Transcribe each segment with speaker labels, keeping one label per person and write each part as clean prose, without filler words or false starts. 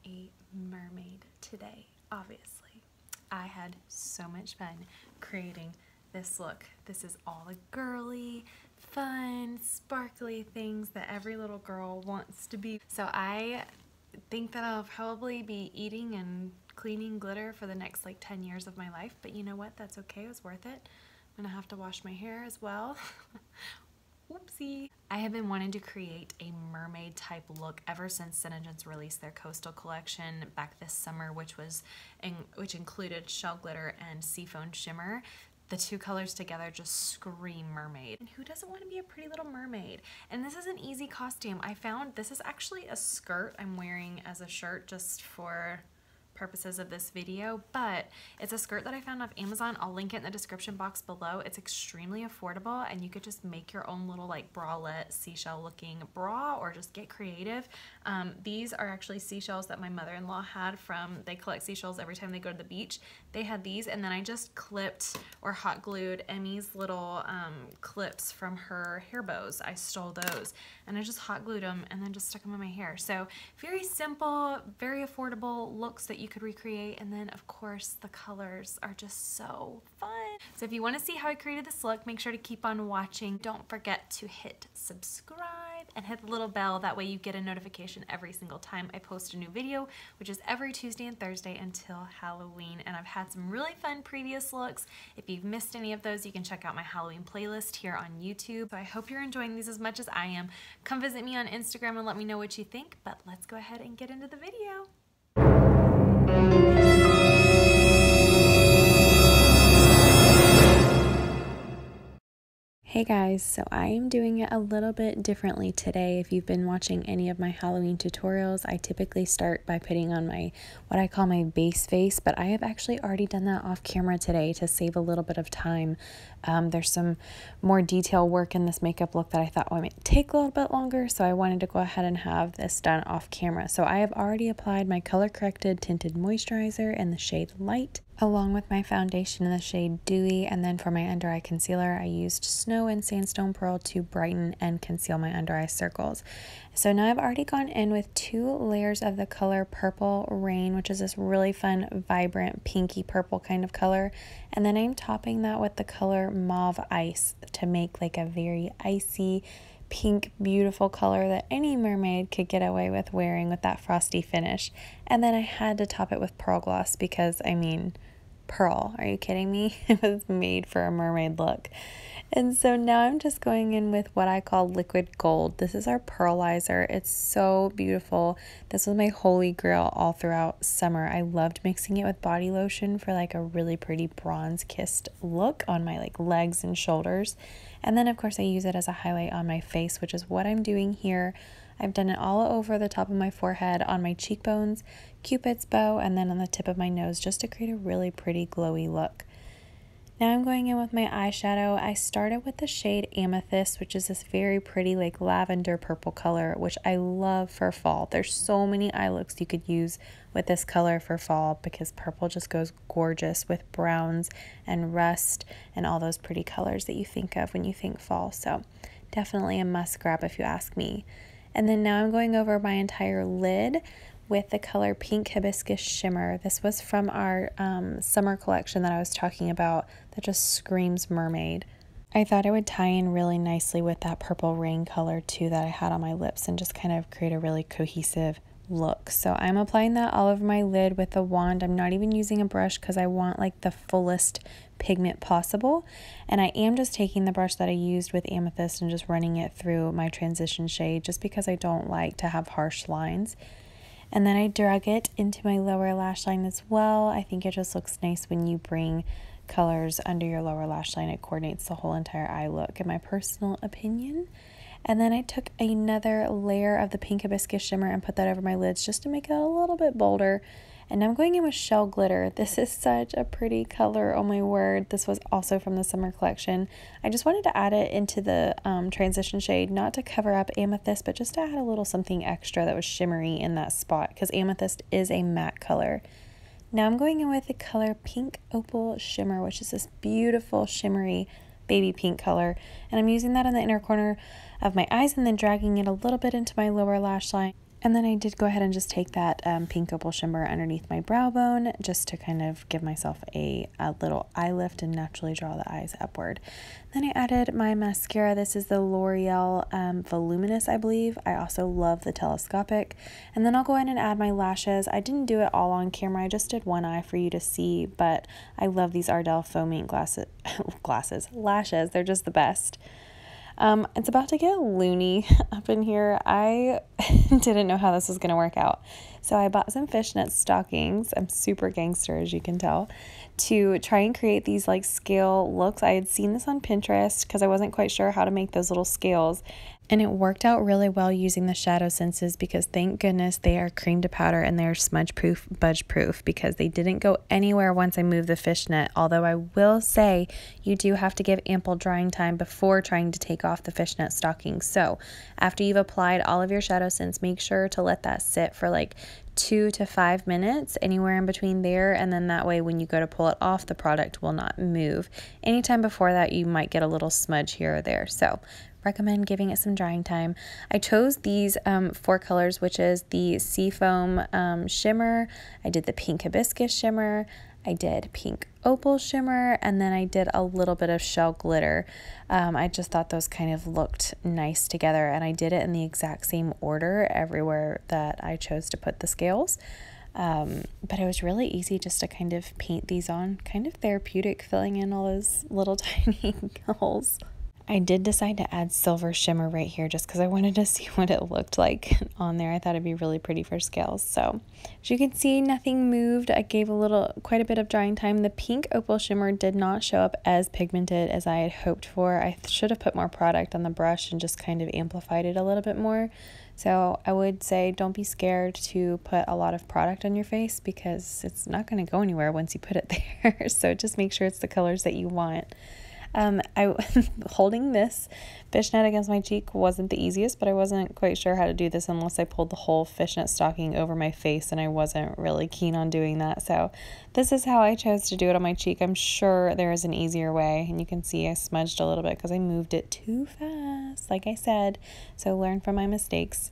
Speaker 1: a mermaid today, obviously. I had so much fun creating this look. This is all the girly, fun, sparkly things that every little girl wants to be. So I think that I'll probably be eating and cleaning glitter for the next like 10 years of my life, but you know what? That's okay. It was worth it. I'm gonna have to wash my hair as well. Whoopsie. I have been wanting to create a mermaid type look ever since Senegence released their coastal collection back this summer, which included shell glitter and seafoam shimmer. The two colors together just scream mermaid. And who doesn't want to be a pretty little mermaid? And this is an easy costume. I found this is actually a skirt I'm wearing as a shirt just for purposes of this video, but it's a skirt that I found off Amazon. I'll link it in the description box below. It's extremely affordable and you could just make your own little like bralette seashell looking bra or just get creative. These are actually seashells that my mother-in-law had they collect seashells every time they go to the beach. They had these and then I just clipped or hot glued Emmy's little clips from her hair bows. I stole those and I just hot glued them and then just stuck them in my hair. So very simple, very affordable looks that you could recreate, and then of course the colors are just so fun. So if you want to see how I created this look, make sure to keep on watching. Don't forget to hit subscribe and hit the little bell, that way you get a notification every single time I post a new video, which is every Tuesday and Thursday until Halloween. And I've had some really fun previous looks. If you've missed any of those, you can check out my Halloween playlist here on YouTube. So I hope you're enjoying these as much as I am. Come visit me on Instagram and let me know what you think, but let's go ahead and get into the video. Hey guys, so I am doing it a little bit differently today. If you've been watching any of my Halloween tutorials, I typically start by putting on what I call my base face, but I have actually already done that off camera today to save a little bit of time. There's some more detail work in this makeup look that I thought might take a little bit longer, so I wanted to go ahead and have this done off camera. So I have already applied my Color Corrected Tinted Moisturizer in the shade Light, along with my foundation in the shade Dewy, and then for my under eye concealer I used Snow and Sandstone Pearl to brighten and conceal my under eye circles. So now I've already gone in with 2 layers of the color Purple Rain, which is this really fun, vibrant, pinky purple kind of color, and then I'm topping that with the color Mauve Ice to make like a very icy, pink, beautiful color that any mermaid could get away with wearing with that frosty finish. And then I had to top it with Pearl Gloss because, I mean, pearl, are you kidding me? It was made for a mermaid look. And so now I'm just going in with what I call liquid gold. This is our Pearlizer. It's so beautiful. This was my holy grail all throughout summer. I loved mixing it with body lotion for like a really pretty bronze kissed look on my like legs and shoulders. And then of course I use it as a highlight on my face, which is what I'm doing here. I've done it all over the top of my forehead, on my cheekbones, Cupid's bow, and then on the tip of my nose, just to create a really pretty glowy look. Now I'm going in with my eyeshadow. I started with the shade Amethyst, which is this very pretty like lavender purple color, which I love for fall. There's so many eye looks you could use with this color for fall because purple just goes gorgeous with browns and rust and all those pretty colors that you think of when you think fall. So definitely a must grab if you ask me. And then now I'm going over my entire lid with the color Pink Hibiscus Shimmer. This was from our summer collection that I was talking about that just screams mermaid. I thought it would tie in really nicely with that Purple Rain color too that I had on my lips and just kind of create a really cohesive look. So I'm applying that all over my lid with a wand. I'm not even using a brush because I want like the fullest pigment possible, and I am just taking the brush that I used with Amethyst and just running it through my transition shade just because I don't like to have harsh lines. And then I drag it into my lower lash line as well. I think it just looks nice when you bring colors under your lower lash line. It coordinates the whole entire eye look, in my personal opinion. And then I took another layer of the Pink Hibiscus Shimmer and put that over my lids just to make it a little bit bolder. And I'm going in with Shell Glitter. This is such a pretty color, oh my word. This was also from the summer collection. I just wanted to add it into the transition shade, not to cover up Amethyst, but just to add a little something extra that was shimmery in that spot, because Amethyst is a matte color. Now I'm going in with the color Pink Opal Shimmer, which is this beautiful shimmery baby pink color, and I'm using that in the inner corner of my eyes and then dragging it a little bit into my lower lash line. And then I did go ahead and just take that pink opal shimmer underneath my brow bone just to kind of give myself a little eye lift and naturally draw the eyes upward. Then I added my mascara. This is the L'Oreal Voluminous, I believe. I also love the telescopic. And then I'll go ahead and add my lashes. I didn't do it all on camera. I just did one eye for you to see, but I love these Ardell Faux Mink lashes. They're just the best. It's about to get loony up in here. I didn't know how this was going to work out. So I bought some fishnet stockings. I'm super gangster, as you can tell, to try and create these like scale looks. I had seen this on Pinterest because I wasn't quite sure how to make those little scales. And it worked out really well using the Shadowsenses because thank goodness they are cream to powder and they're smudge proof, budge proof, because they didn't go anywhere once I moved the fishnet. Although I will say you do have to give ample drying time before trying to take off the fishnet stockings. So after you've applied all of your Shadowsense, make sure to let that sit for like 2 to 5 minutes, anywhere in between there, and then that way when you go to pull it off, the product will not move. Anytime before that, you might get a little smudge here or there. So recommend giving it some drying time. I chose these 4 colors, which is the seafoam shimmer. I did the pink hibiscus shimmer. I did pink opal shimmer, and then I did a little bit of shell glitter. I just thought those kind of looked nice together, and I did it in the exact same order everywhere that I chose to put the scales. But it was really easy just to kind of paint these on, kind of therapeutic, filling in all those little tiny holes. I did decide to add silver shimmer right here just because I wanted to see what it looked like on there. I thought it'd be really pretty for scales. So as you can see, nothing moved. I gave quite a bit of drying time. The pink opal shimmer did not show up as pigmented as I had hoped for. I should have put more product on the brush and just kind of amplified it a little bit more. So I would say don't be scared to put a lot of product on your face because it's not going to go anywhere once you put it there. So just make sure it's the colors that you want. Holding this fishnet against my cheek wasn't the easiest, but I wasn't quite sure how to do this unless I pulled the whole fishnet stocking over my face, and I wasn't really keen on doing that. So this is how I chose to do it on my cheek. I'm sure there is an easier way, and you can see I smudged a little bit because I moved it too fast, like I said. So learn from my mistakes,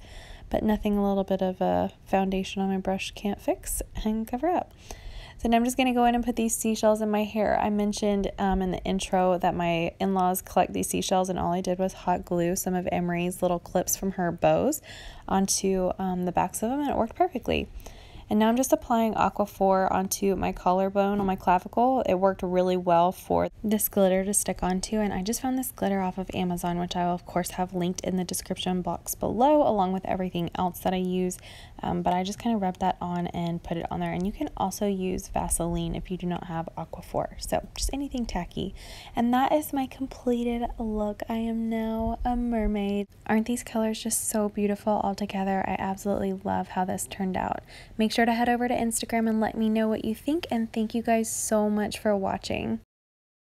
Speaker 1: but nothing a little bit of a foundation on my brush can't fix and cover up. So now I'm just going to go in and put these seashells in my hair. I mentioned in the intro that my in-laws collect these seashells, and all I did was hot glue some of Emery's little clips from her bows onto the backs of them, and it worked perfectly. And now I'm just applying Aquaphor onto my collarbone on my clavicle. It worked really well for this glitter to stick onto, and I just found this glitter off of Amazon, which I will of course have linked in the description box below, along with everything else that I use. But I just kind of rubbed that on and put it on there. And you can also use Vaseline if you do not have Aquaphor. So just anything tacky. And that is my completed look. I am now a mermaid. Aren't these colors just so beautiful all together? I absolutely love how this turned out. Make sure to head over to Instagram and let me know what you think, and thank you guys so much for watching.